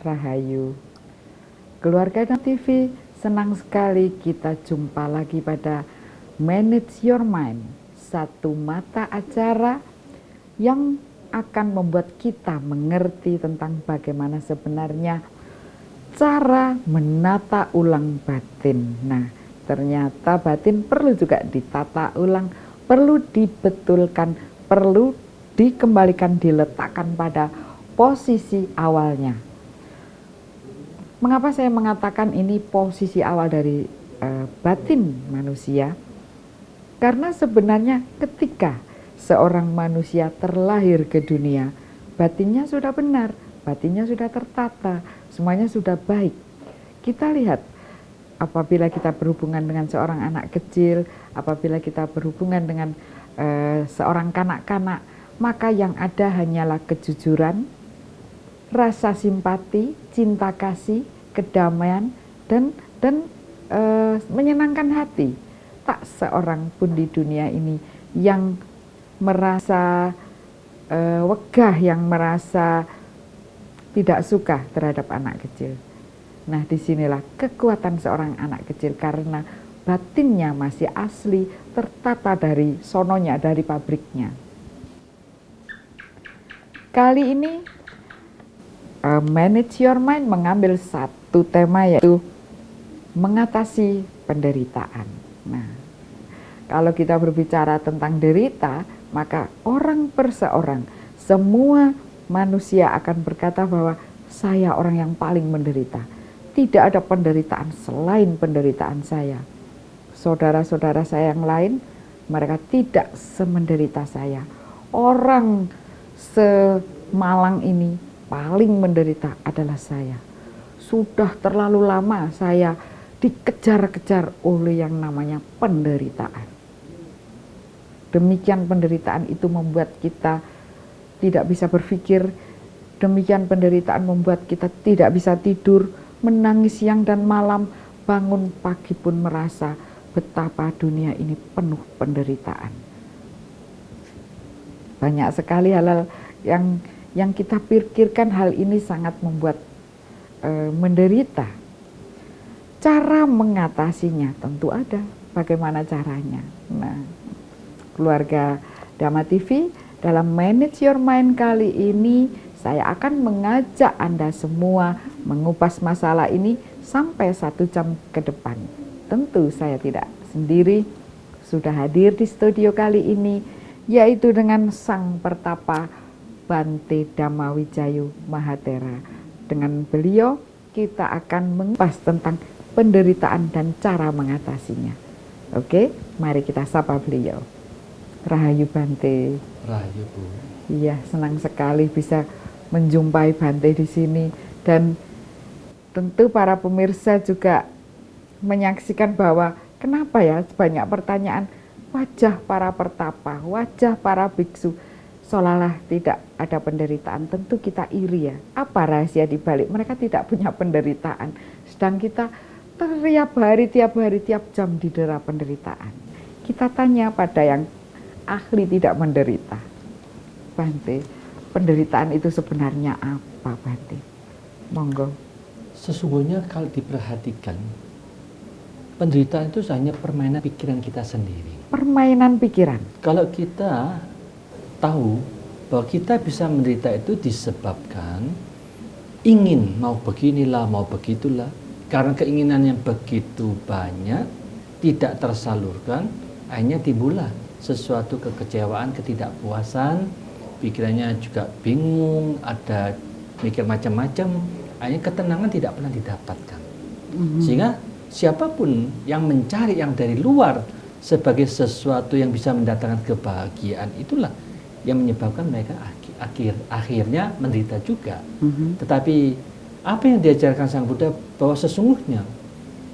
Rahayu. Keluarga Dan TV, senang sekali kita jumpa lagi pada Manage Your Mind, satu mata acara yang akan membuat kita mengerti tentang bagaimana sebenarnya cara menata ulang batin. Nah, ternyata batin perlu juga ditata ulang, perlu dibetulkan, perlu dikembalikan, diletakkan pada posisi awalnya. Mengapa saya mengatakan ini posisi awal dari batin manusia? Karena sebenarnya ketika seorang manusia terlahir ke dunia, batinnya sudah benar, batinnya sudah tertata, semuanya sudah baik. Kita lihat apabila kita berhubungan dengan seorang anak kecil, apabila kita berhubungan dengan seorang kanak-kanak, maka yang ada hanyalah kejujuran, rasa simpati, cinta kasih, kedamaian, dan menyenangkan hati. Tak seorang pun di dunia ini yang merasa wegah, yang merasa tidak suka terhadap anak kecil. Nah, disinilah kekuatan seorang anak kecil, karena batinnya masih asli, tertata dari sononya, dari pabriknya. Kali ini Manage Your Mind mengambil satu tema, yaitu mengatasi penderitaan. Nah, kalau kita berbicara tentang derita, maka orang per seorang, semua manusia akan berkata bahwa saya orang yang paling menderita. Tidak ada penderitaan selain penderitaan saya. Saudara-saudara saya yang lain, mereka tidak semenderita saya. Orang se-Malang ini paling menderita adalah saya. Sudah terlalu lama saya dikejar-kejar oleh yang namanya penderitaan. Demikian penderitaan itu membuat kita tidak bisa berpikir. Demikian penderitaan membuat kita tidak bisa tidur, menangis siang dan malam, bangun pagi pun merasa betapa dunia ini penuh penderitaan. Banyak sekali hal-hal yang kita pikirkan, hal ini sangat membuat menderita. Cara mengatasinya tentu ada. Bagaimana caranya? Nah, keluarga Dhamma TV, dalam Manage Your Mind kali ini saya akan mengajak Anda semua mengupas masalah ini sampai 1 jam ke depan. Tentu saya tidak sendiri, sudah hadir di studio kali ini, yaitu dengan Sang Pertapa Bante Dhamma Wijayu Mahatera. Dengan beliau kita akan mengupas tentang penderitaan dan cara mengatasinya. Oke, mari kita sapa beliau. Rahayu Bante. Rahayu, Bu. Iya, senang sekali bisa menjumpai Bante di sini, dan tentu para pemirsa juga menyaksikan bahwa kenapa ya banyak pertanyaan wajah para pertapa, wajah para biksu seolah-olah tidak ada penderitaan. Tentu kita iri ya. Apa rahasia di balik mereka tidak punya penderitaan, sedang kita tiap hari, tiap jam didera penderitaan. Kita tanya pada yang ahli tidak menderita. Bante, penderitaan itu sebenarnya apa, Bante? Monggo. Sesungguhnya kalau diperhatikan, penderitaan itu hanya permainan pikiran kita sendiri. Permainan pikiran. Kalau kita tahu bahwa kita bisa menderita itu disebabkan ingin, mau beginilah, mau begitulah, karena keinginan yang begitu banyak tidak tersalurkan, akhirnya timbullah sesuatu kekecewaan, ketidakpuasan, pikirannya juga bingung, ada mikir macam-macam, akhirnya ketenangan tidak pernah didapatkan. Sehingga siapapun yang mencari yang dari luar sebagai sesuatu yang bisa mendatangkan kebahagiaan, itulah yang menyebabkan mereka akhirnya menderita juga. Tetapi apa yang diajarkan Sang Buddha, bahwa sesungguhnya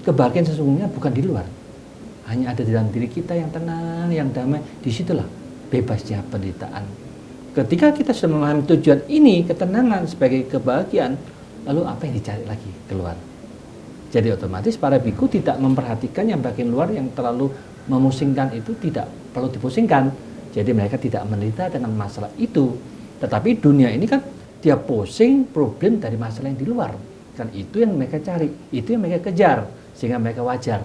kebahagiaan sesungguhnya bukan di luar, hanya ada di dalam diri kita yang tenang, yang damai. Disitulah bebasnya penderitaan. Ketika kita sudah memahami tujuan ini, ketenangan sebagai kebahagiaan, lalu apa yang dicari lagi keluar? Jadi otomatis para biku tidak memperhatikan yang bagian luar yang terlalu memusingkan, itu tidak perlu dipusingkan. Jadi mereka tidak menderita dengan masalah itu. Tetapi dunia ini kan dia pusing problem dari masalah yang di luar. Kan itu yang mereka cari, itu yang mereka kejar, sehingga mereka wajar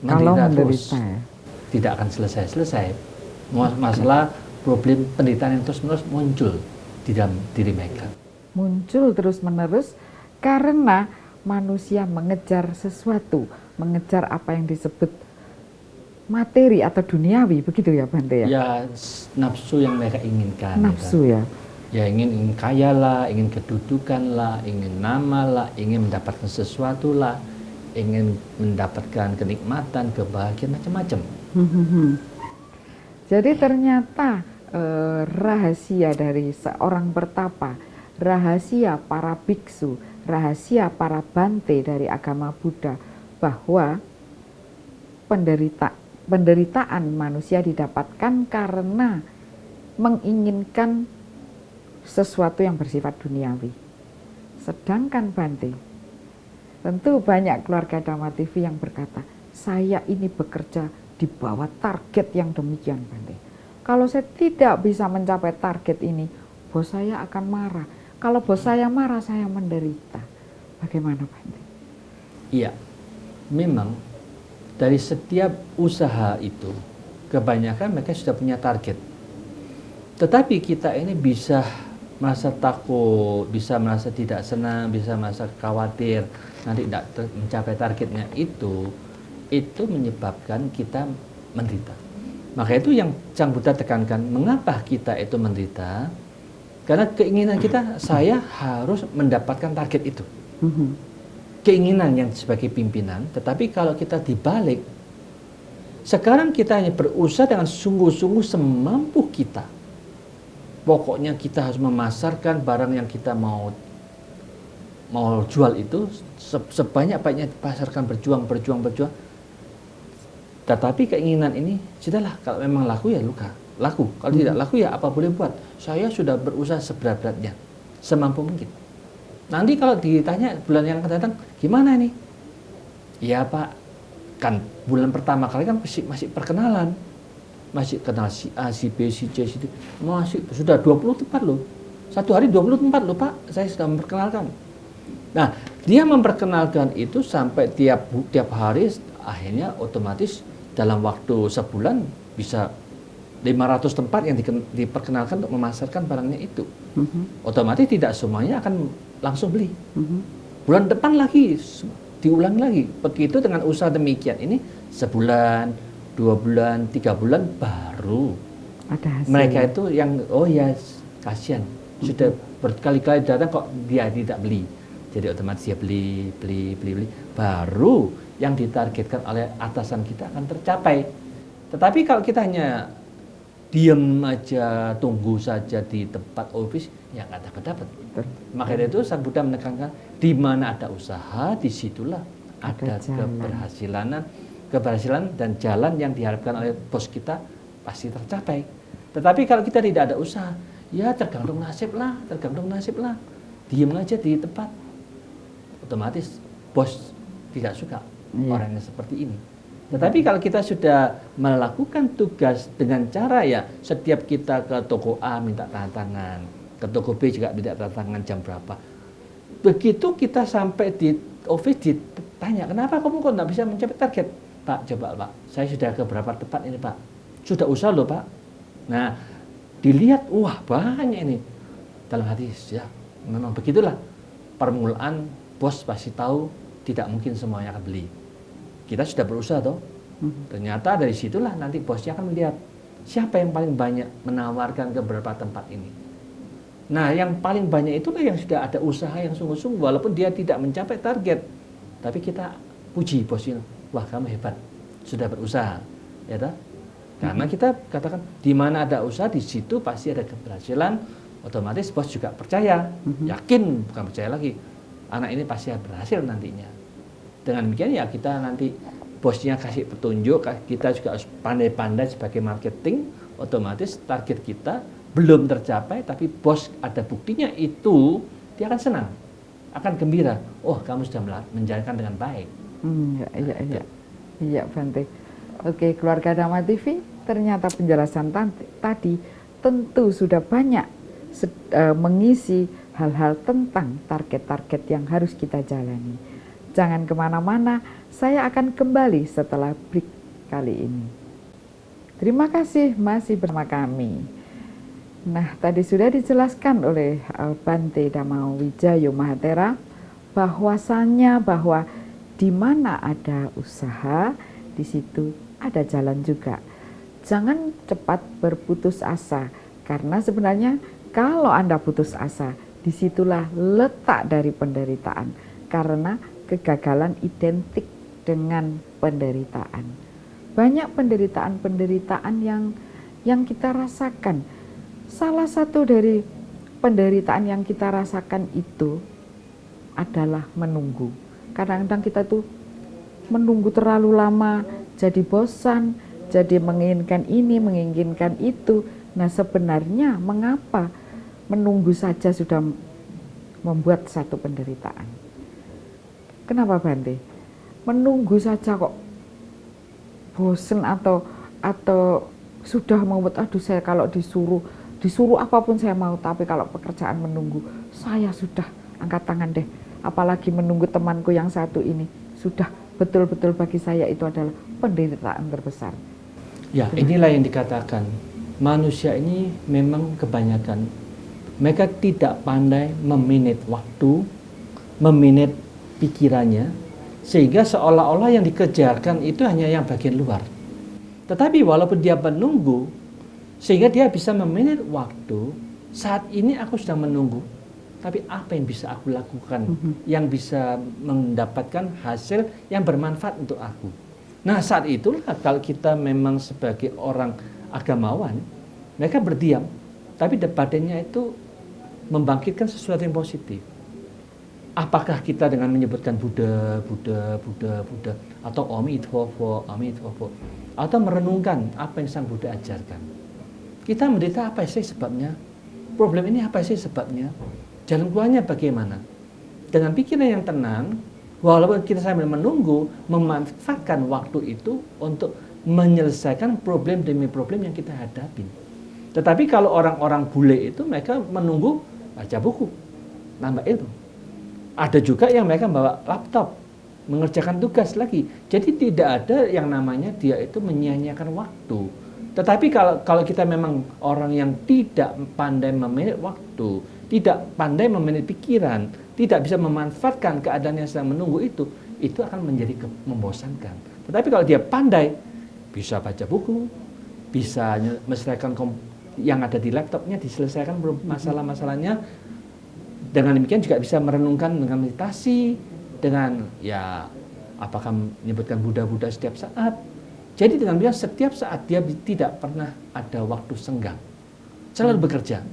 Kalau menderita terus. menderita ya. Tidak akan selesai-selesai. Masalah problem penderitaan yang terus-menerus muncul di dalam diri mereka. Muncul terus-menerus karena manusia mengejar sesuatu, mengejar apa yang disebut materi atau duniawi, begitu ya Bante ya? Ya, nafsu yang mereka inginkan. Nafsu ya. Ya ingin kaya lah, ingin kedudukan lah, ingin nama lah, ingin mendapatkan sesuatu lah, ingin mendapatkan kenikmatan, kebahagiaan, macam-macam. Jadi ternyata rahasia dari seorang pertapa, rahasia para biksu, rahasia para bante dari agama Buddha, bahwa penderitaan manusia didapatkan karena menginginkan sesuatu yang bersifat duniawi. Sedangkan Bante, tentu banyak keluarga Dhamma TV yang berkata, saya ini bekerja di bawah target yang demikian Bante. Kalau saya tidak bisa mencapai target ini, bos saya akan marah. Kalau bos saya marah, saya menderita. Bagaimana Bante? Iya, memang dari setiap usaha itu, kebanyakan mereka sudah punya target. Tetapi kita ini bisa merasa takut, bisa merasa tidak senang, bisa merasa khawatir, nanti tidak mencapai targetnya itu menyebabkan kita menderita. Maka itu yang Sang Buddha tekankan, mengapa kita itu menderita? Karena keinginan kita, saya harus mendapatkan target itu. Keinginan yang sebagai pimpinan, tetapi kalau kita dibalik, sekarang kita hanya berusaha dengan sungguh-sungguh semampu kita. Pokoknya kita harus memasarkan barang yang kita mau jual itu sebanyak-banyaknya dipasarkan, berjuang. Tetapi keinginan ini sudahlah, kalau memang laku ya laku. Kalau tidak laku ya apa boleh buat. Saya sudah berusaha seberat-beratnya, semampu mungkin. Nanti kalau ditanya bulan yang akan datang, gimana ini? Ya Pak, kan bulan pertama kali kan masih perkenalan. Masih kenal si A, si B, si C, si D. Masih sudah 20 tempat loh. Satu hari 20 tempat loh Pak, saya sudah memperkenalkan. Nah, dia memperkenalkan itu sampai tiap hari, akhirnya otomatis dalam waktu sebulan bisa 500 tempat yang diperkenalkan untuk memasarkan barangnya itu. Otomatis tidak semuanya akan langsung beli. Bulan depan lagi, diulang lagi. Begitu dengan usaha demikian ini, sebulan, 2 bulan, 3 bulan baru ada hasil. Mereka itu yang, oh ya kasihan, sudah berkali-kali datang kok dia tidak beli. Jadi otomatis dia beli. Baru yang ditargetkan oleh atasan kita akan tercapai. Tetapi kalau kita hanya diam aja, tunggu saja di tempat office, ya nggak dapat. Maka dari itu Sang Buddha menekankan, di mana ada usaha, disitulah ada keberhasilan dan jalan yang diharapkan oleh bos kita pasti tercapai. Tetapi kalau kita tidak ada usaha, ya tergantung nasib lah. Diam aja di tempat, otomatis bos tidak suka orangnya seperti ini. Tetapi kalau kita sudah melakukan tugas dengan cara ya, setiap kita ke toko A minta tanda tangan, ke toko B juga minta tanda tangan jam berapa. Begitu kita sampai di office ditanya, kenapa kamu kok nggak bisa mencapai target? Pak, coba Pak, saya sudah ke berapa tempat ini Pak, sudah usaha loh Pak. Nah, dilihat, wah banyak ini. Dalam hati, ya memang begitulah. Permulaan bos pasti tahu tidak mungkin semuanya akan beli. Kita sudah berusaha toh. Ternyata dari situlah nanti bosnya akan melihat siapa yang paling banyak menawarkan ke beberapa tempat ini. Nah, yang paling banyak itulah yang sudah ada usaha yang sungguh-sungguh, walaupun dia tidak mencapai target. Tapi kita puji bosnya. Wah, kamu hebat, sudah berusaha, ya toh? Karena kita katakan di mana ada usaha, di situ pasti ada keberhasilan. Otomatis bos juga percaya, yakin, bukan percaya lagi, anak ini pasti berhasil nantinya. Dengan demikian ya kita nanti bosnya kasih petunjuk, kita juga harus pandai-pandai sebagai marketing. Otomatis target kita belum tercapai, tapi bos ada buktinya itu, dia akan senang, akan gembira. Oh, kamu sudah menjalankan dengan baik. Iya Bante. Oke, keluarga Dhamma TV, ternyata penjelasan tadi tentu sudah banyak mengisi hal-hal tentang target-target yang harus kita jalani. Jangan kemana-mana, saya akan kembali setelah break kali ini. Terima kasih masih bersama kami. Nah, tadi sudah dijelaskan oleh Bante Dhamma Wijayo Mahatera bahwasannya bahwa di mana ada usaha, di situ ada jalan juga. Jangan cepat berputus asa, karena sebenarnya kalau Anda putus asa, disitulah letak dari penderitaan, karena kegagalan identik dengan penderitaan. Banyak penderitaan-penderitaan yang kita rasakan. Salah satu dari penderitaan yang kita rasakan itu adalah menunggu. Kadang-kadang kita tuh menunggu terlalu lama, jadi bosan, jadi menginginkan ini, menginginkan itu. Nah, sebenarnya mengapa menunggu saja sudah membuat satu penderitaan? Kenapa, Bante? Menunggu saja kok bosan atau sudah membuat, aduh saya kalau disuruh apapun saya mau, tapi kalau pekerjaan menunggu, saya sudah angkat tangan deh. Apalagi menunggu temanku yang satu ini, sudah betul-betul bagi saya itu adalah penderitaan terbesar. Ya, inilah yang dikatakan. Manusia ini memang kebanyakan mereka tidak pandai memanage waktu, memanage pikirannya, sehingga seolah-olah yang dikerjakan itu hanya yang bagian luar. Tetapi walaupun dia menunggu, sehingga dia bisa memanage waktu, saat ini aku sedang menunggu, tapi apa yang bisa aku lakukan yang bisa mendapatkan hasil yang bermanfaat untuk aku. Nah, saat itulah kalau kita memang sebagai orang agamawan, mereka berdiam, tapi badannya itu membangkitkan sesuatu yang positif. Apakah kita dengan menyebutkan Buddha, atau Amitofo, atau merenungkan apa yang Sang Buddha ajarkan. Kita menderita apa sih sebabnya? Problem ini apa sih sebabnya? Jalan keluarnya bagaimana? Dengan pikiran yang tenang, walaupun kita sambil menunggu, memanfaatkan waktu itu untuk menyelesaikan problem demi problem yang kita hadapi. Tetapi kalau orang-orang bule itu mereka menunggu baca buku, nambah ilmu. Ada juga yang mereka bawa laptop, mengerjakan tugas lagi. Jadi tidak ada yang namanya dia itu menyia-nyiakan waktu. Tetapi kalau kita memang orang yang tidak pandai memanage waktu, tidak pandai memanage pikiran, tidak bisa memanfaatkan keadaan yang sedang menunggu itu akan menjadi membosankan. Tetapi kalau dia pandai, bisa baca buku, bisa menyelesaikan yang ada di laptopnya, diselesaikan masalah-masalahnya. Dengan demikian juga bisa merenungkan dengan meditasi, dengan ya apakah menyebutkan Buddha setiap saat. Jadi dengan demikian setiap saat dia tidak pernah ada waktu senggang. Selalu bekerja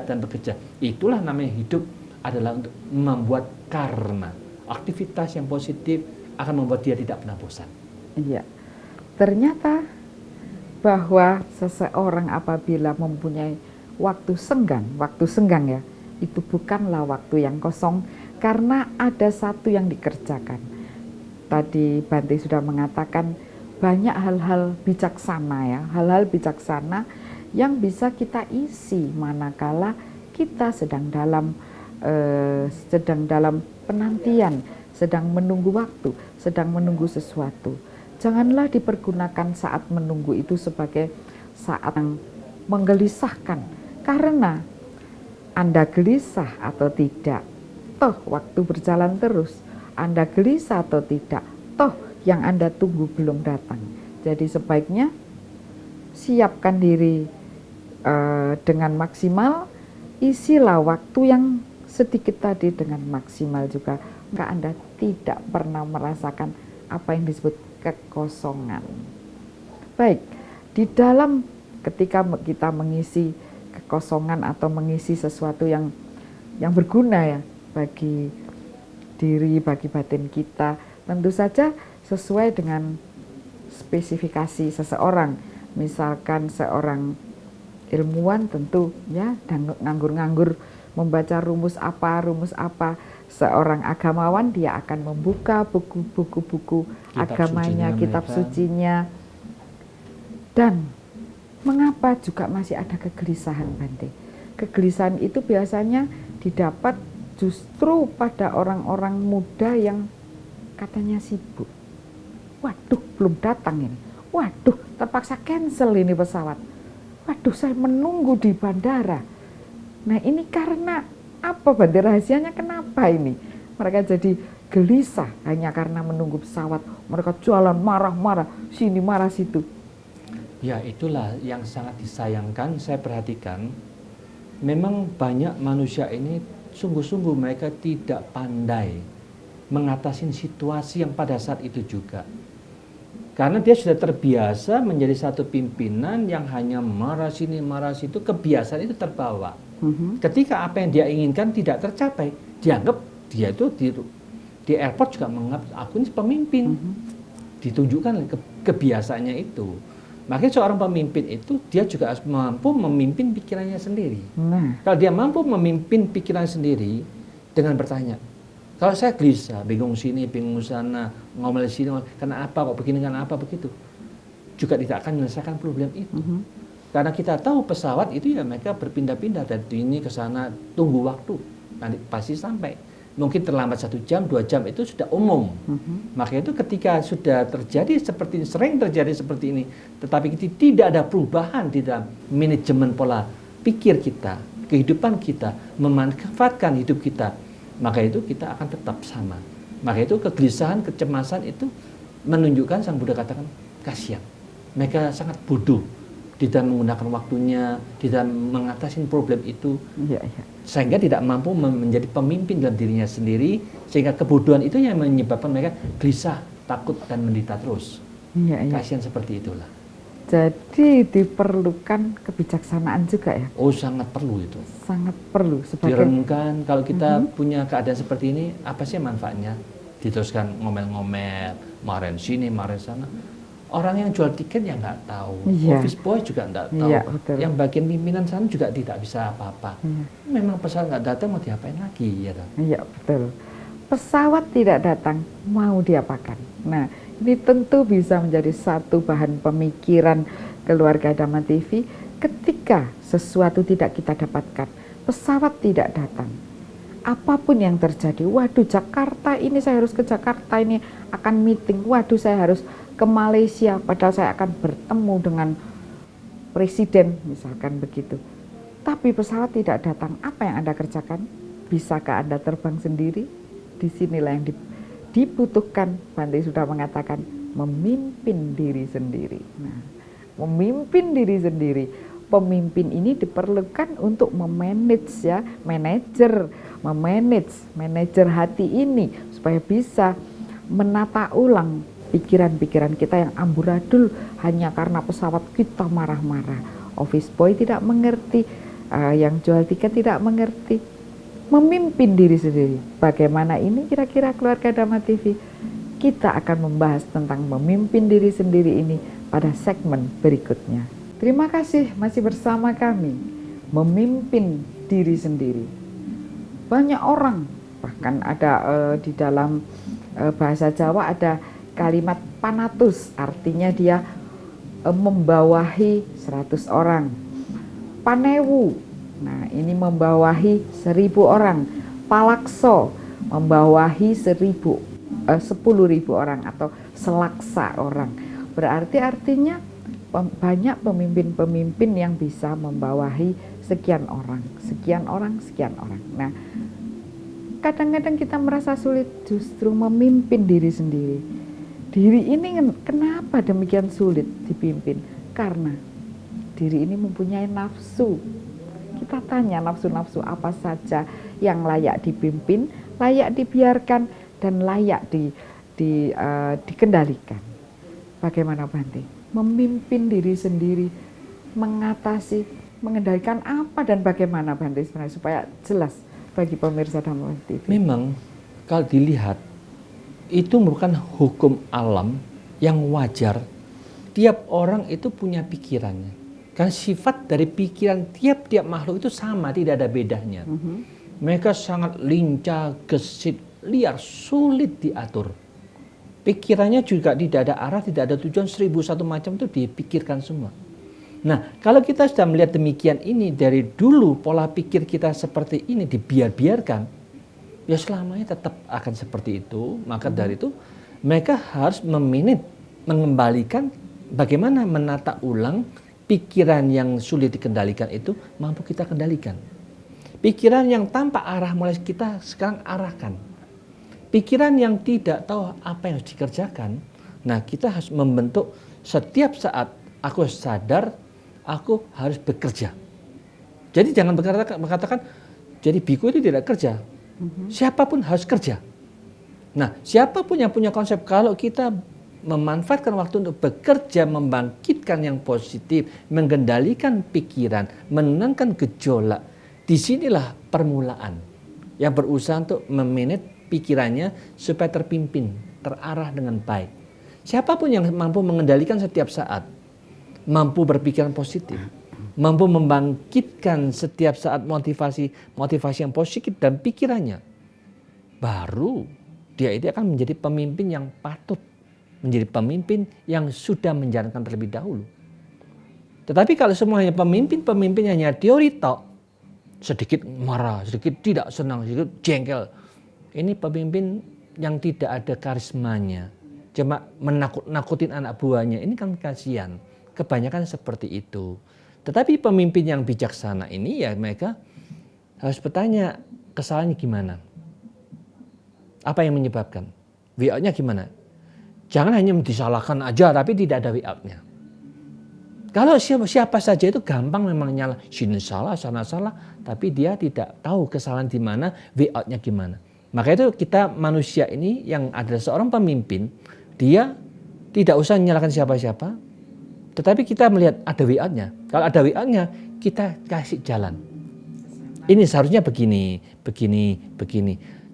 dan bekerja. Itulah namanya hidup adalah untuk membuat karma. Aktivitas yang positif akan membuat dia tidak pernah bosan. Iya. Ternyata bahwa seseorang apabila mempunyai waktu senggang ya, itu bukanlah waktu yang kosong karena ada satu yang dikerjakan. Tadi Bante sudah mengatakan banyak hal-hal bijaksana ya, hal-hal bijaksana yang bisa kita isi manakala kita sedang dalam penantian, sedang menunggu waktu, sedang menunggu sesuatu. Janganlah dipergunakan saat menunggu itu sebagai saat yang menggelisahkan, karena Anda gelisah atau tidak, toh waktu berjalan terus. Anda gelisah atau tidak, toh yang Anda tunggu belum datang. Jadi sebaiknya siapkan diri dengan maksimal, isilah waktu yang sedikit tadi dengan maksimal juga, maka Anda tidak pernah merasakan apa yang disebut kekosongan. Baik, di dalam ketika kita mengisi kekosongan atau mengisi sesuatu yang berguna ya bagi diri, bagi batin kita, tentu saja sesuai dengan spesifikasi seseorang. Misalkan seorang ilmuwan tentu ya nganggur-nganggur membaca rumus apa. Seorang agamawan dia akan membuka buku-buku agamanya, kitab sucinya. Dan mengapa juga masih ada kegelisahan, Bante? Kegelisahan itu biasanya didapat justru pada orang-orang muda yang katanya sibuk. Waduh, belum datang ini. Waduh, terpaksa cancel ini pesawat. Waduh, saya menunggu di bandara. Nah, ini karena apa, Bante? Rahasianya kenapa ini? Mereka jadi gelisah hanya karena menunggu pesawat. Mereka jualan marah-marah, sini marah situ. Ya, itulah yang sangat disayangkan. Saya perhatikan, memang banyak manusia ini sungguh-sungguh mereka tidak pandai mengatasi situasi yang pada saat itu juga. Karena dia sudah terbiasa menjadi satu pimpinan yang hanya marah sini, marah situ, kebiasaan itu terbawa. Ketika apa yang dia inginkan tidak tercapai, dianggap dia itu di airport juga menganggap aku ini pemimpin. Ditunjukkan kebiasaannya itu. Makanya seorang pemimpin itu dia juga harus mampu memimpin pikirannya sendiri. Kalau dia mampu memimpin pikirannya sendiri dengan bertanya, kalau saya gelisah, bingung sini, bingung sana, ngomel sini, karena apa kok begini, karena apa begitu, juga tidak akan menyelesaikan problem itu. Karena kita tahu pesawat itu ya mereka berpindah-pindah dari ini ke sana, tunggu waktu, nanti pasti sampai. Mungkin terlambat 1 jam, 2 jam itu sudah umum. Maka itu ketika sudah terjadi seperti ini, sering terjadi seperti ini, tetapi tidak ada perubahan di dalam manajemen pola pikir kita, kehidupan kita, memanfaatkan hidup kita, maka itu kita akan tetap sama. Maka itu kegelisahan, kecemasan itu menunjukkan Sang Buddha katakan kasihan. Mereka sangat bodoh di dalam menggunakan waktunya, di dalam mengatasi problem itu, sehingga tidak mampu menjadi pemimpin dalam dirinya sendiri, sehingga kebodohan itu yang menyebabkan mereka gelisah, takut, dan menderita terus. Kasihan seperti itulah. Jadi diperlukan kebijaksanaan juga ya? Oh, sangat perlu itu. Sangat perlu. Direnungkan, kalau kita punya keadaan seperti ini, apa sih manfaatnya? Diteruskan ngomel-ngomel, marahin sini, marahin sana. Orang yang jual tiket ya nggak tahu, office boy juga nggak tahu, yang bagian pimpinan sana juga tidak bisa apa-apa. Memang pesawat nggak datang mau diapain lagi ya? Iya betul. Pesawat tidak datang mau diapakan? Nah, ini tentu bisa menjadi satu bahan pemikiran keluarga Dhamma TV ketika sesuatu tidak kita dapatkan, pesawat tidak datang. Apapun yang terjadi, waduh Jakarta ini saya harus ke Jakarta ini akan meeting, waduh saya harus ke Malaysia, padahal saya akan bertemu dengan presiden, misalkan begitu. Tapi pesawat tidak datang, apa yang Anda kerjakan? Bisakah Anda terbang sendiri? Disinilah yang dibutuhkan, Bante sudah mengatakan, memimpin diri sendiri. Nah, memimpin diri sendiri. Pemimpin ini diperlukan untuk memanage ya, manajer hati ini supaya bisa menata ulang pikiran-pikiran kita yang amburadul hanya karena pesawat kita marah-marah. Office boy tidak mengerti, yang jual tiket tidak mengerti. Memimpin diri sendiri. Bagaimana ini kira-kira keluarga Dhamma TV? Kita akan membahas tentang memimpin diri sendiri ini pada segmen berikutnya. Terima kasih masih bersama kami. Memimpin diri sendiri. Banyak orang, bahkan ada di dalam bahasa Jawa ada kalimat panatus, artinya dia membawahi 100 orang. Panewu, nah ini membawahi 1000 orang. Palakso, membawahi 10.000 orang atau selaksa orang. Berarti artinya banyak pemimpin-pemimpin yang bisa membawahi sekian orang. Nah, kadang-kadang kita merasa sulit justru memimpin diri sendiri. Diri ini kenapa demikian sulit dipimpin? Karena diri ini mempunyai nafsu. Kita tanya nafsu-nafsu apa saja yang layak dipimpin, layak dibiarkan, dan layak dikendalikan. Bagaimana Bante? Memimpin diri sendiri, mengatasi, mengendalikan apa dan bagaimana Bante sebenarnya supaya jelas bagi pemirsa Dhamma TV. Memang kalau dilihat itu merupakan hukum alam yang wajar. Tiap orang itu punya pikirannya. Karena sifat dari pikiran tiap-tiap makhluk itu sama, tidak ada bedanya. Mereka sangat lincah, gesit, liar, sulit diatur. Pikirannya juga tidak ada arah, tidak ada tujuan, 1001 macam itu dipikirkan semua. Nah, kalau kita sudah melihat demikian ini dari dulu pola pikir kita seperti ini dibiarkan, ya selamanya tetap akan seperti itu. Maka dari itu mereka harus mengembalikan bagaimana menata ulang pikiran yang sulit dikendalikan itu mampu kita kendalikan. Pikiran yang tanpa arah mulai kita sekarang arahkan. Pikiran yang tidak tahu apa yang harus dikerjakan, nah kita harus membentuk setiap saat aku sadar aku harus bekerja. Jadi jangan mengatakan jadi biku itu tidak kerja. Siapapun harus kerja. Nah, siapapun yang punya konsep kalau kita memanfaatkan waktu untuk bekerja, membangkitkan yang positif, mengendalikan pikiran, menenangkan gejolak, disinilah permulaan yang berusaha untuk memanage pikirannya supaya terpimpin, terarah dengan baik. Siapapun yang mampu mengendalikan setiap saat, mampu berpikiran positif, mampu membangkitkan setiap saat motivasi yang positif dan pikirannya, baru dia itu akan menjadi pemimpin yang patut, menjadi pemimpin yang sudah menjalankan terlebih dahulu. Tetapi kalau semuanya pemimpin hanya teori tok, sedikit marah, sedikit tidak senang, sedikit jengkel, ini pemimpin yang tidak ada karismanya, cuma menakut-nakutin anak buahnya, ini kan kasihan. Kebanyakan seperti itu. Tetapi pemimpin yang bijaksana ini ya mereka harus bertanya kesalahannya gimana. Apa yang menyebabkan? Way out-nya gimana? Jangan hanya disalahkan aja tapi tidak ada way out-nya. Kalau siapa saja itu gampang memang nyala, sini salah, sana salah, tapi dia tidak tahu kesalahan di mana, way out-nya gimana. Maka itu kita manusia ini yang adalah seorang pemimpin, dia tidak usah menyalahkan siapa-siapa, tetapi kita melihat ada way out-nya. Kalau ada way out-nya, kita kasih jalan. Ini seharusnya begini.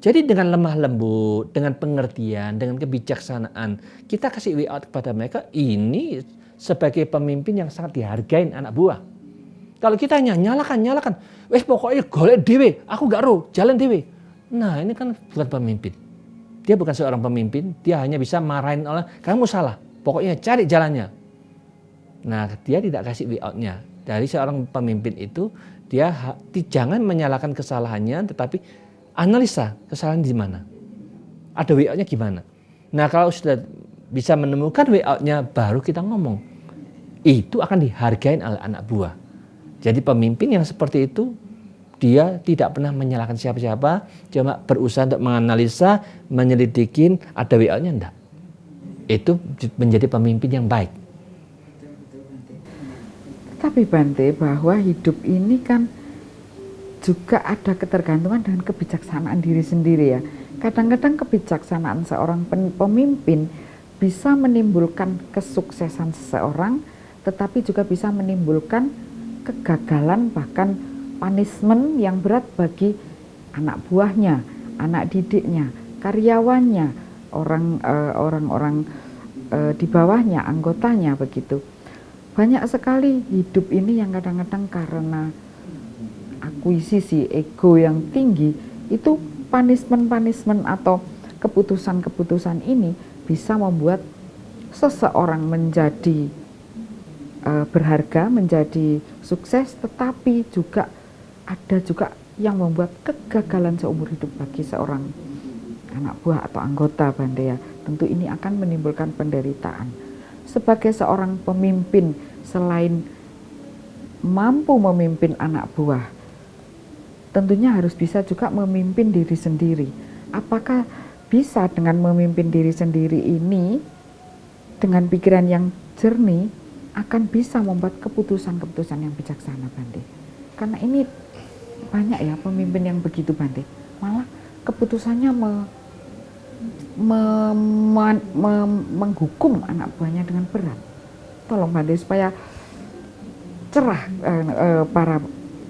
Jadi dengan lemah lembut, dengan pengertian, dengan kebijaksanaan, kita kasih way out kepada mereka. Ini sebagai pemimpin yang sangat dihargain anak buah. Kalau kita hanya nyalakan, wes pokoknya golek dewe, aku gak roh, jalan dewe. Nah ini kan bukan pemimpin. Dia bukan seorang pemimpin, dia hanya bisa marahin orang, kamu salah, pokoknya cari jalannya. Nah dia tidak kasih way out-nya. Dari seorang pemimpin itu, dia jangan menyalahkan kesalahannya, tetapi analisa kesalahan di mana. Ada way out-nya gimana. Nah kalau sudah bisa menemukan way out-nya, baru kita ngomong. Itu akan dihargain oleh anak buah. Jadi pemimpin yang seperti itu, dia tidak pernah menyalahkan siapa-siapa, cuma berusaha untuk menganalisa, menyelidikin, ada way out-nya enggak. Itu menjadi pemimpin yang baik. Tapi Bante, bahwa hidup ini kan juga ada ketergantungan dengan kebijaksanaan diri sendiri ya. Kadang-kadang kebijaksanaan seorang pemimpin bisa menimbulkan kesuksesan seseorang, tetapi juga bisa menimbulkan kegagalan, bahkan punishment yang berat bagi anak buahnya, anak didiknya, karyawannya, orang-orang di bawahnya, anggotanya begitu. Banyak sekali hidup ini yang kadang-kadang karena akuisisi ego yang tinggi, itu punishment atau keputusan-keputusan ini bisa membuat seseorang menjadi berharga, menjadi sukses, tetapi juga ada juga yang membuat kegagalan seumur hidup bagi seorang anak buah atau anggota Bante ya. Tentu ini akan menimbulkan penderitaan. Sebagai seorang pemimpin, selain mampu memimpin anak buah, tentunya harus bisa juga memimpin diri sendiri. Apakah bisa dengan memimpin diri sendiri ini, dengan pikiran yang jernih, akan bisa membuat keputusan-keputusan yang bijaksana Bante? Karena ini banyak ya pemimpin yang begitu Bante, malah keputusannya menghukum anak buahnya dengan berat. Tolong Bante supaya cerah para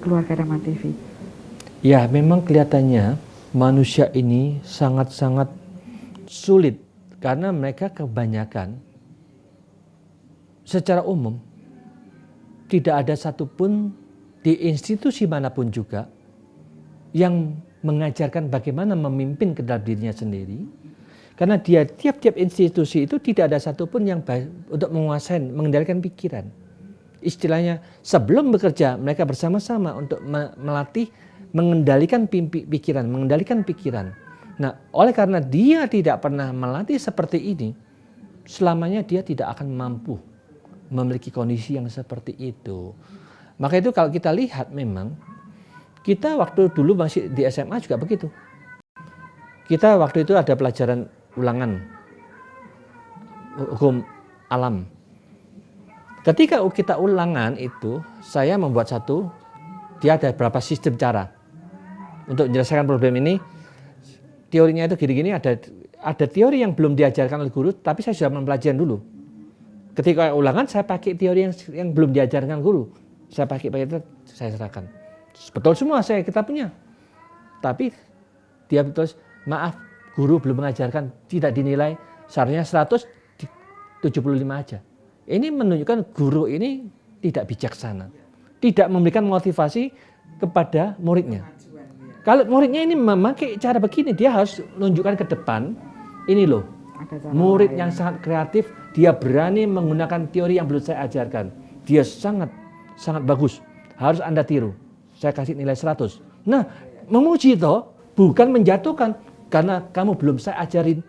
keluarga Dhamma TV. Ya memang kelihatannya manusia ini sangat-sangat sulit karena mereka kebanyakan secara umum tidak ada satupun di institusi manapun juga yang mengajarkan bagaimana memimpin ke dalam dirinya sendiri. Karena dia tiap-tiap institusi itu tidak ada satupun yang untuk menguasai, mengendalikan pikiran. istilahnya sebelum bekerja mereka bersama-sama untuk melatih mengendalikan pikiran. Nah, oleh karena dia tidak pernah melatih seperti ini, selamanya dia tidak akan mampu memiliki kondisi yang seperti itu. Maka itu kalau kita lihat memang kita waktu dulu masih di SMA juga begitu. Kita waktu itu ada pelajaran ulangan hukum alam. Ketika kita ulangan itu, saya membuat satu, dia ada beberapa sistem cara untuk menyelesaikan problem ini. Teorinya itu gini-gini, ada teori yang belum diajarkan oleh guru, tapi saya sudah mempelajari dulu. Ketika ulangan, saya pakai teori yang belum diajarkan guru. Saya pakai itu, saya serahkan. Betul semua kita punya. Tapi dia betul, maaf, guru belum mengajarkan, tidak dinilai, seharusnya 175 aja. Ini menunjukkan guru ini tidak bijaksana. Tidak memberikan motivasi kepada muridnya. Kalau muridnya ini memakai cara begini, dia harus menunjukkan ke depan, ini loh, murid yang sangat kreatif, dia berani menggunakan teori yang belum saya ajarkan. Dia sangat bagus, harus Anda tiru. Saya kasih nilai 100. Nah, memuji toh, bukan menjatuhkan, karena kamu belum saya ajarin.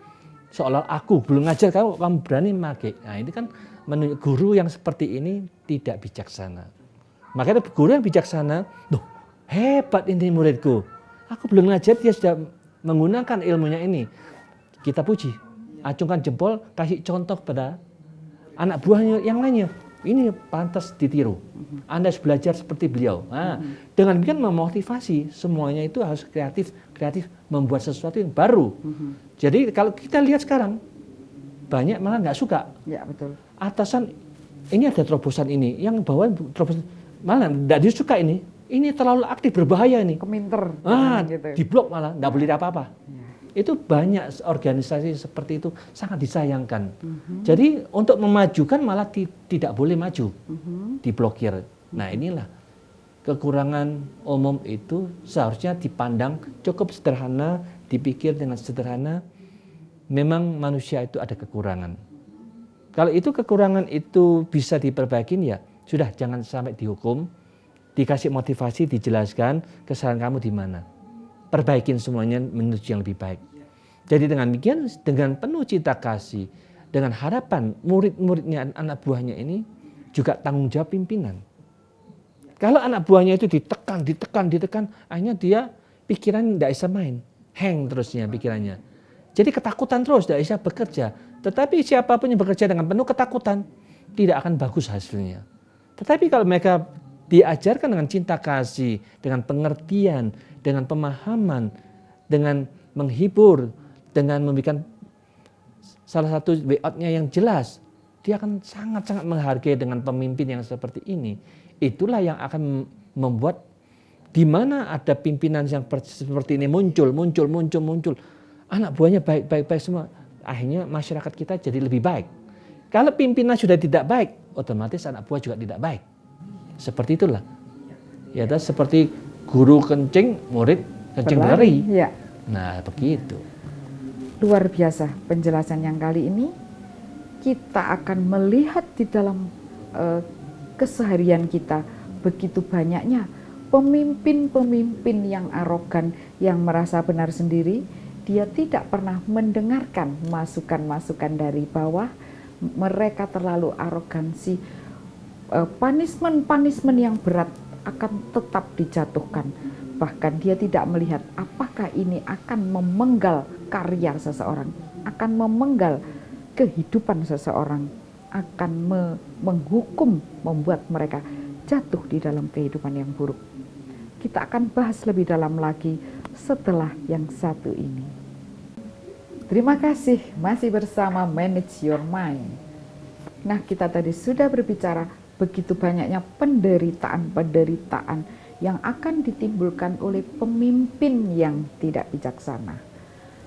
Seolah aku belum ngajar kamu berani memakai. Nah, ini kan menunjuk guru yang seperti ini tidak bijaksana. Makanya guru yang bijaksana, loh, hebat ini muridku. Aku belum ngajar, dia sudah menggunakan ilmunya ini. Kita puji, acungkan jempol, kasih contoh pada anak buahnya yang lainnya. Ini pantas ditiru. Anda harus belajar seperti beliau. Nah, dengan demikian memotivasi, semuanya itu harus kreatif membuat sesuatu yang baru. Jadi kalau kita lihat sekarang, banyak malah nggak suka. Ya, betul. Atasan, ini ada terobosan ini, yang bawah terobosan, malah nggak disuka ini. Ini terlalu aktif, berbahaya ini. Keminter. Gitu. Diblok malah, nggak boleh apa-apa. Itu banyak organisasi seperti itu, sangat disayangkan. Jadi untuk memajukan malah tidak boleh maju, diblokir. Nah, inilah kekurangan umum itu seharusnya dipandang cukup sederhana, dipikir dengan sederhana. Memang manusia itu ada kekurangan. Kalau itu kekurangan itu bisa diperbaiki, ya sudah, jangan sampai dihukum, dikasih motivasi, dijelaskan kesalahan kamu di mana. Perbaikin semuanya menuju yang lebih baik. Jadi dengan demikian, dengan penuh cinta kasih, dengan harapan murid-muridnya, anak buahnya ini juga tanggung jawab pimpinan. Kalau anak buahnya itu ditekan, akhirnya dia pikiran tidak bisa main, hang terusnya pikirannya. Jadi ketakutan terus, tidak bisa bekerja. Tetapi siapapun yang bekerja dengan penuh ketakutan, tidak akan bagus hasilnya. Tetapi kalau mereka diajarkan dengan cinta kasih, dengan pengertian, dengan pemahaman, dengan menghibur, dengan memberikan salah satu way out-nya yang jelas, dia akan sangat-sangat menghargai dengan pemimpin yang seperti ini. Itulah yang akan membuat di mana ada pimpinan yang seperti ini muncul. Anak buahnya baik semua. Akhirnya masyarakat kita jadi lebih baik. Kalau pimpinan sudah tidak baik, otomatis anak buah juga tidak baik. Seperti itulah. Ya, seperti guru kencing, murid kencing berlari. Ya. Nah, begitu. Luar biasa penjelasan yang kali ini. Kita akan melihat di dalam keseharian kita begitu banyaknya pemimpin-pemimpin yang arogan, yang merasa benar sendiri. Dia tidak pernah mendengarkan masukan-masukan dari bawah. Mereka terlalu arogansi. Punishment yang berat akan tetap dijatuhkan. Bahkan dia tidak melihat apakah ini akan memenggal karya seseorang, akan memenggal kehidupan seseorang, akan menghukum, membuat mereka jatuh di dalam kehidupan yang buruk. Kita akan bahas lebih dalam lagi setelah yang satu ini. Terima kasih masih bersama Manage Your Mind. Nah, kita tadi sudah berbicara begitu banyaknya penderitaan yang akan ditimbulkan oleh pemimpin yang tidak bijaksana.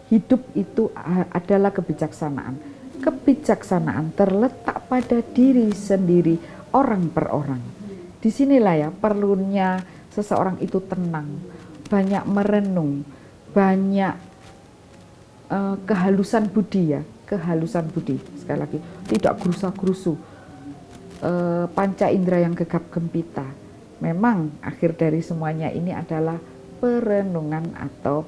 Hidup itu adalah kebijaksanaan. Kebijaksanaan terletak pada diri sendiri, orang per orang. Disinilah ya perlunya seseorang itu tenang, banyak merenung, banyak kehalusan budi ya, kehalusan budi. Sekali lagi, tidak gerusa-gerusu. panca indera yang gegap gempita. Memang akhir dari semuanya ini adalah perenungan atau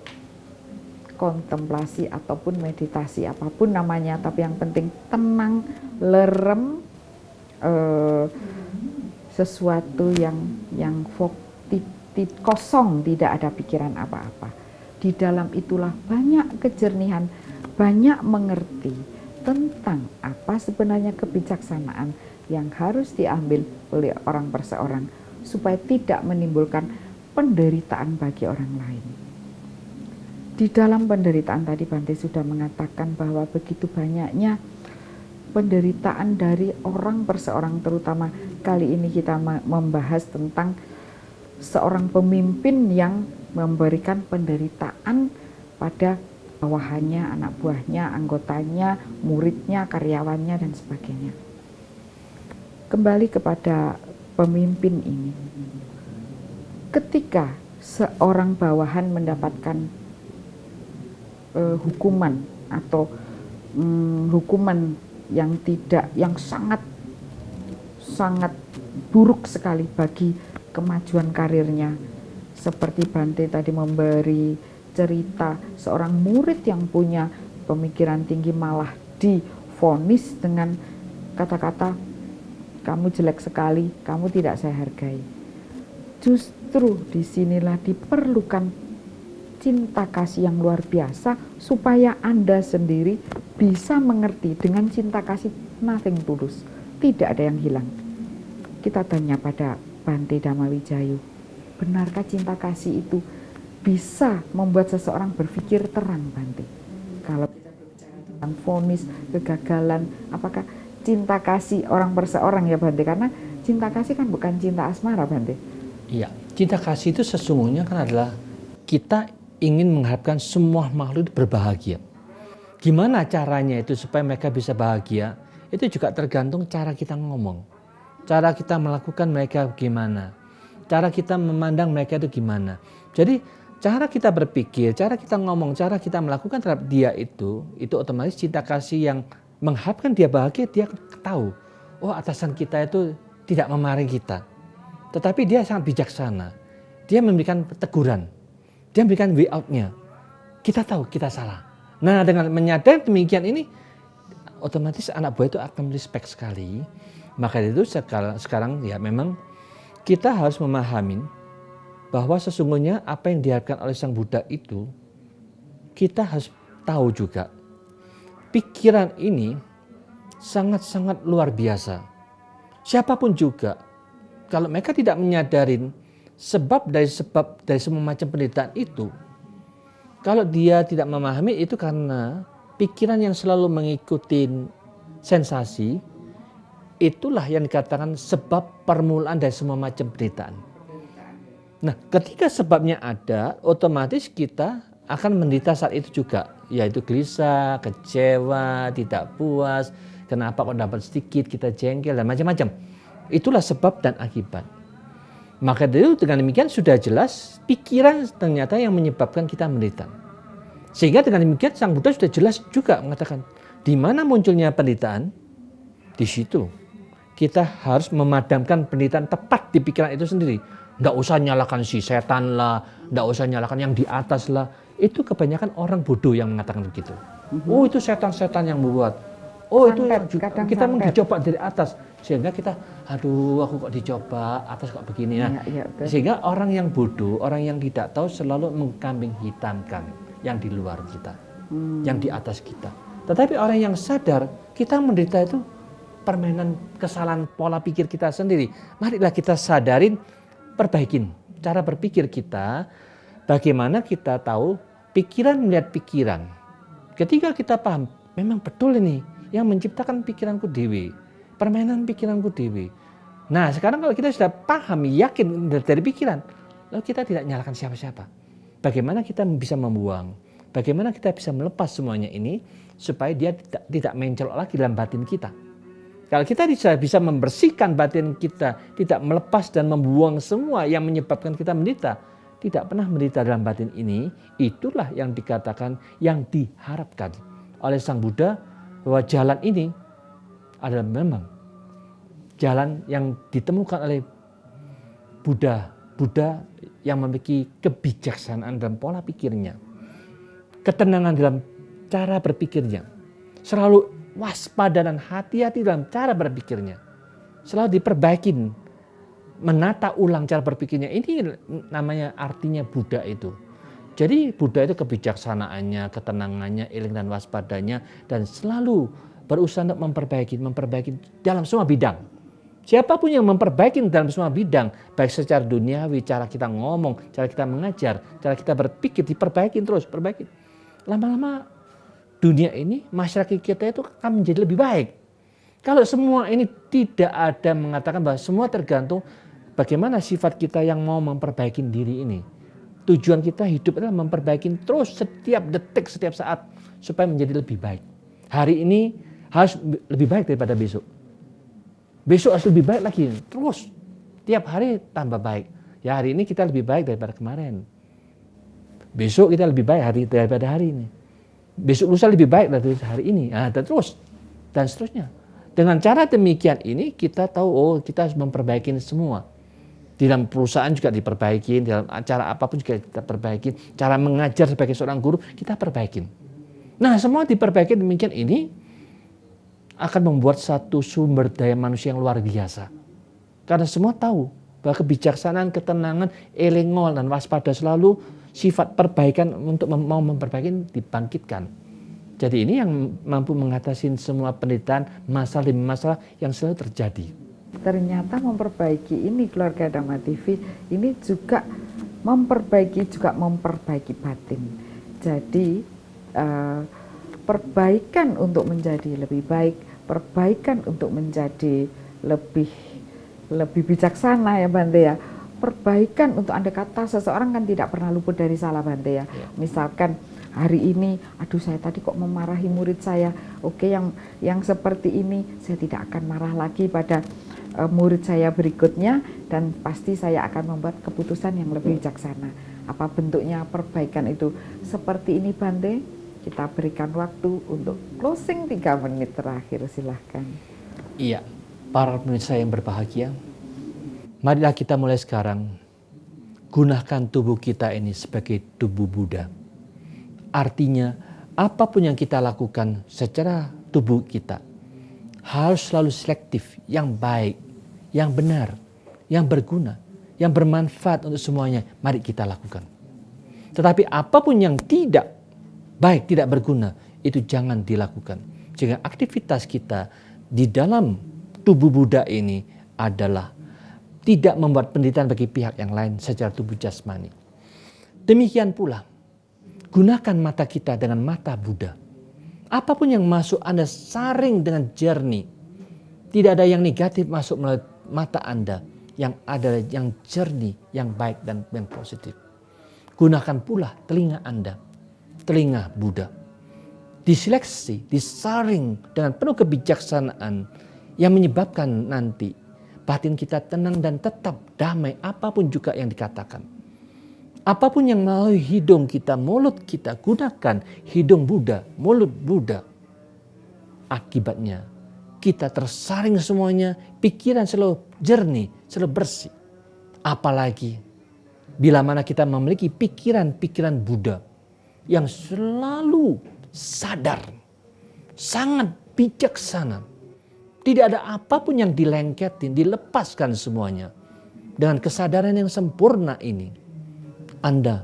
kontemplasi ataupun meditasi apapun namanya, tapi yang penting tenang, lerem, sesuatu yang kosong, tidak ada pikiran apa-apa. Di dalam itulah banyak kejernihan, banyak mengerti tentang apa sebenarnya kebijaksanaan yang harus diambil oleh orang perseorang supaya tidak menimbulkan penderitaan bagi orang lain. Di dalam penderitaan tadi Bante sudah mengatakan bahwa begitu banyaknya penderitaan dari orang perseorang, terutama kali ini kita membahas tentang seorang pemimpin yang memberikan penderitaan pada bawahannya, anak buahnya, anggotanya, muridnya, karyawannya, dan sebagainya. Kembali kepada pemimpin ini. Ketika seorang bawahan mendapatkan hukuman atau hukuman yang sangat buruk sekali bagi kemajuan karirnya, seperti Bante tadi memberi cerita seorang murid yang punya pemikiran tinggi malah divonis dengan kata-kata, kamu jelek sekali, kamu tidak saya hargai. Justru disinilah diperlukan cinta kasih yang luar biasa supaya Anda sendiri bisa mengerti. Dengan cinta kasih nothing tulus, tidak ada yang hilang. Kita tanya pada Bante Dhammawijayu, benarkah cinta kasih itu bisa membuat seseorang berpikir terang, Bante? Kalau kita berbicara tentang vonis, kegagalan, apakah cinta kasih orang perseorang ya Bante? Karena cinta kasih kan bukan cinta asmara, Bante. Iya, cinta kasih itu sesungguhnya kan adalah kita ingin mengharapkan semua makhluk berbahagia. Gimana caranya itu supaya mereka bisa bahagia? Itu juga tergantung cara kita ngomong. Cara kita melakukan mereka gimana. Cara kita memandang mereka itu gimana. Jadi cara kita berpikir, cara kita ngomong, cara kita melakukan terhadap dia itu otomatis cinta kasih yang mengharapkan dia bahagia. Dia tahu, oh atasan kita itu tidak memarahi kita. Tetapi dia sangat bijaksana. Dia memberikan teguran. Dia memberikan way out-nya. Kita tahu kita salah. Nah, dengan menyadari demikian ini, otomatis anak buah itu akan respect sekali. Maka itu sekarang ya memang kita harus memahami bahwa sesungguhnya apa yang diharapkan oleh Sang Buddha itu, kita harus tahu juga. Pikiran ini sangat-sangat luar biasa. Siapapun juga, kalau mereka tidak menyadarin sebab dari semua macam penderitaan itu, kalau dia tidak memahami itu karena pikiran yang selalu mengikuti sensasi, itulah yang dikatakan sebab permulaan dari semua macam penderitaan. Nah, ketika sebabnya ada, otomatis kita akan menderita saat itu juga, yaitu gelisah, kecewa, tidak puas, kenapa kok dapat sedikit, kita jengkel dan macam-macam. Itulah sebab dan akibat. Maka itu dengan demikian sudah jelas pikiran ternyata yang menyebabkan kita menderita. Sehingga dengan demikian Sang Buddha sudah jelas juga mengatakan di mana munculnya penderitaan, di situ kita harus memadamkan penderitaan tepat di pikiran itu sendiri. Nggak usah nyalakan si setan lah, nggak usah nyalakan yang di atas lah. Itu kebanyakan orang bodoh yang mengatakan begitu. Oh itu setan-setan yang membuat. Oh itu yang kita mau dicoba dari atas. Sehingga kita, aduh aku kok dicoba, atas kok begini. Nah, sehingga orang yang bodoh, orang yang tidak tahu selalu mengkambing hitamkan yang di luar kita, yang di atas kita. Tetapi orang yang sadar, kita menderita itu permainan kesalahan pola pikir kita sendiri. Marilah kita sadarin, perbaikin cara berpikir kita. Bagaimana kita tahu pikiran melihat pikiran. Ketika kita paham, memang betul ini yang menciptakan pikiranku dewi, permainan pikiranku dewi. Nah sekarang kalau kita sudah paham, yakin dari pikiran, lalu kita tidak nyalakan siapa-siapa. Bagaimana kita bisa membuang, bagaimana kita bisa melepas semuanya ini supaya dia tidak mencolok lagi dalam batin kita. Kalau kita bisa membersihkan batin kita, tidak melepas dan membuang semua yang menyebabkan kita menderita, tidak pernah menderita dalam batin ini, itulah yang dikatakan, yang diharapkan oleh Sang Buddha, bahwa jalan ini adalah memang jalan yang ditemukan oleh Buddha yang memiliki kebijaksanaan dalam pola pikirnya, ketenangan dalam cara berpikirnya, selalu waspada dan hati-hati dalam cara berpikirnya, selalu diperbaikin, menata ulang cara berpikirnya. Ini namanya artinya Buddha itu. Jadi Buddha itu kebijaksanaannya, ketenangannya, iling dan waspadanya, dan selalu berusaha untuk memperbaiki dalam semua bidang. Siapapun yang memperbaiki dalam semua bidang, baik secara duniawi, cara kita ngomong, cara kita mengajar, cara kita berpikir, diperbaiki terus, perbaiki. Lama-lama dunia ini, masyarakat kita itu akan menjadi lebih baik. Kalau semua ini tidak ada mengatakan bahwa semua tergantung bagaimana sifat kita yang mau memperbaiki diri ini. Tujuan kita hidup adalah memperbaiki terus setiap detik, setiap saat supaya menjadi lebih baik. Hari ini harus lebih baik daripada besok. Besok harus lebih baik lagi. Terus tiap hari tambah baik. Ya hari ini kita lebih baik daripada kemarin. Besok kita lebih baik daripada hari ini. Besok lusa lebih baik dari hari ini. Nah, dan terus dan seterusnya. Dengan cara demikian ini kita tahu kita harus memperbaiki semua. Di dalam perusahaan juga diperbaiki, dalam acara apapun juga kita perbaiki. Cara mengajar sebagai seorang guru kita perbaiki. Nah, semua diperbaiki demikian ini akan membuat satu sumber daya manusia yang luar biasa. Karena semua tahu bahwa kebijaksanaan, ketenangan, elengol dan waspada selalu sifat perbaikan untuk mau memperbaiki dibangkitkan. Jadi ini yang mampu mengatasi semua penderitaan, masalah demi masalah yang selalu terjadi. Ternyata memperbaiki ini keluarga Dhamma TV ini juga memperbaiki batin. Jadi perbaikan untuk menjadi lebih baik, perbaikan untuk menjadi lebih bijaksana ya Bante ya. Perbaikan untuk andai kata seseorang kan tidak pernah luput dari salah Bante ya. Misalkan hari ini, aduh saya tadi kok memarahi murid saya. Oke, yang seperti ini saya tidak akan marah lagi pada murid saya berikutnya dan pasti saya akan membuat keputusan yang lebih bijaksana. Apa bentuknya perbaikan itu? Seperti ini Bante, kita berikan waktu untuk closing 3 menit terakhir, silahkan. Iya, para pemirsa yang berbahagia, marilah kita mulai sekarang gunakan tubuh kita ini sebagai tubuh Buddha. Artinya apapun yang kita lakukan secara tubuh kita harus selalu selektif, yang baik, yang benar, yang berguna, yang bermanfaat untuk semuanya. Mari kita lakukan. Tetapi apapun yang tidak baik, tidak berguna, itu jangan dilakukan. Sehingga aktivitas kita di dalam tubuh Buddha ini adalah tidak membuat penderitaan bagi pihak yang lain secara tubuh jasmani. Demikian pula, gunakan mata kita dengan mata Buddha. Apapun yang masuk Anda saring dengan jernih. Tidak ada yang negatif masuk melalui mata Anda. Yang ada yang jernih, yang baik dan yang positif. Gunakan pula telinga Anda. Telinga Buddha. Diseleksi, disaring dengan penuh kebijaksanaan yang menyebabkan nanti batin kita tenang dan tetap damai apapun juga yang dikatakan. Apapun yang melalui hidung kita, mulut kita, gunakan hidung Buddha, mulut Buddha. Akibatnya kita tersaring semuanya, pikiran selalu jernih, selalu bersih. Apalagi bila mana kita memiliki pikiran-pikiran Buddha yang selalu sadar, sangat bijaksana. Tidak ada apapun yang dilengketin, dilepaskan semuanya. Dengan kesadaran yang sempurna ini, Anda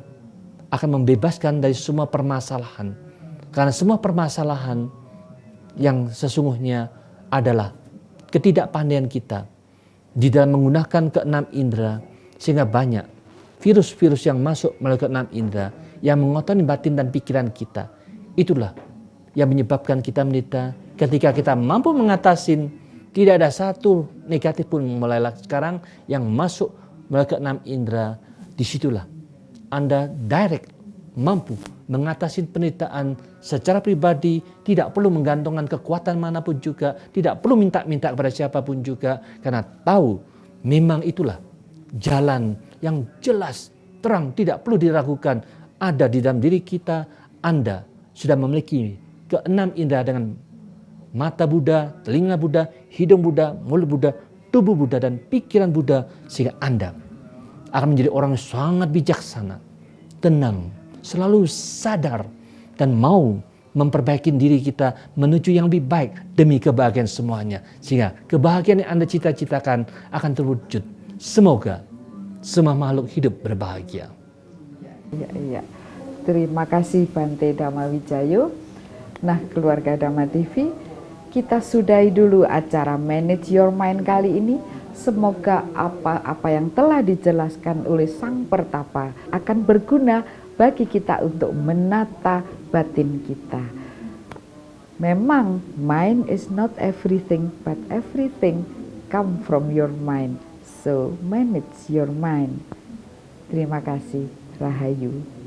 akan membebaskan dari semua permasalahan. Karena semua permasalahan yang sesungguhnya adalah ketidakpandaian kita di dalam menggunakan keenam indera, sehingga banyak virus-virus yang masuk melalui keenam indera yang mengotori batin dan pikiran kita. Itulah yang menyebabkan kita menderita. Ketika kita mampu mengatasi, tidak ada satu negatif pun mulai sekarang yang masuk melalui keenam indera. Disitulah Anda direct mampu mengatasi penderitaan secara pribadi, tidak perlu menggantungkan kekuatan manapun juga, tidak perlu minta-minta kepada siapapun juga, karena tahu memang itulah jalan yang jelas, terang, tidak perlu diragukan, ada di dalam diri kita. Anda sudah memiliki keenam indera dengan mata Buddha, telinga Buddha, hidung Buddha, mulut Buddha, tubuh Buddha dan pikiran Buddha sehingga Anda akan menjadi orang yang sangat bijaksana, tenang, selalu sadar dan mau memperbaiki diri kita menuju yang lebih baik demi kebahagiaan semuanya. Sehingga kebahagiaan yang Anda cita-citakan akan terwujud. Semoga semua makhluk hidup berbahagia. Iya. Terima kasih Bante Dhammawijayo. Nah, keluarga Dhamma TV, kita sudahi dulu acara Manage Your Mind kali ini. Semoga apa yang telah dijelaskan oleh Sang Pertapa akan berguna bagi kita untuk menata batin kita. Memang mind is not everything, but everything come from your mind. So manage your mind. Terima kasih. Rahayu.